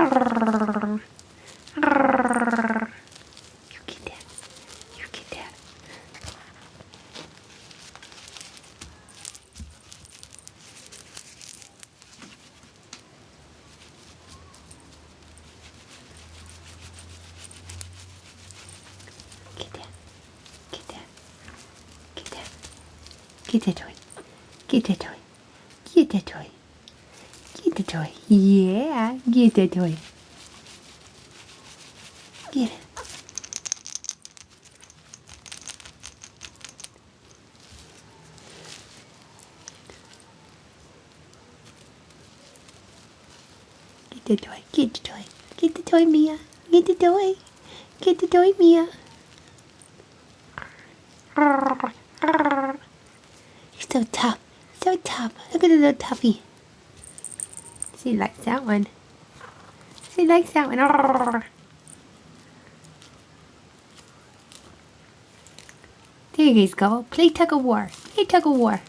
You get that. You get that. Get that. Get that. Get that. Get that toy. Get that toy. Get that toy. Get the toy. Yeah, get the toy. Get it. Get the toy. Get the toy. Get the toy, Mia. Get the toy. Get the toy, Mia. You're so tough. So tough. Look at the little toughy. She likes that one. She likes that one. There you guys go. Play tug of war. Play tug of war.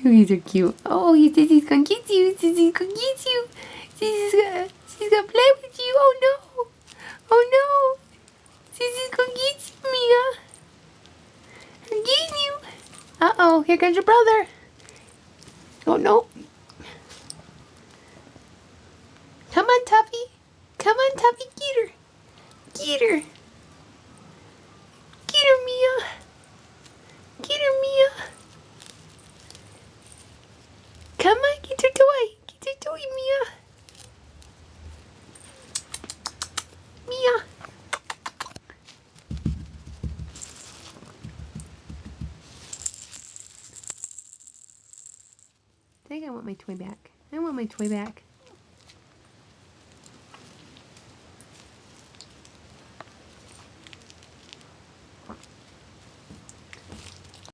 These are cute. Oh, Sissy's gonna get you. Sissy's gonna get you. She's gonna play with you. Oh no. Oh no. Sissy's gonna get you, Mia. I'm getting you. Uh-oh, here comes your brother. Oh no. Come on, Tuffy. Come on, Tuffy. Get her. Get her. Get her, Mia. Get her, Mia. Come on, get your toy. Get your toy, Mia. Mia. I think I want my toy back. I want my toy back.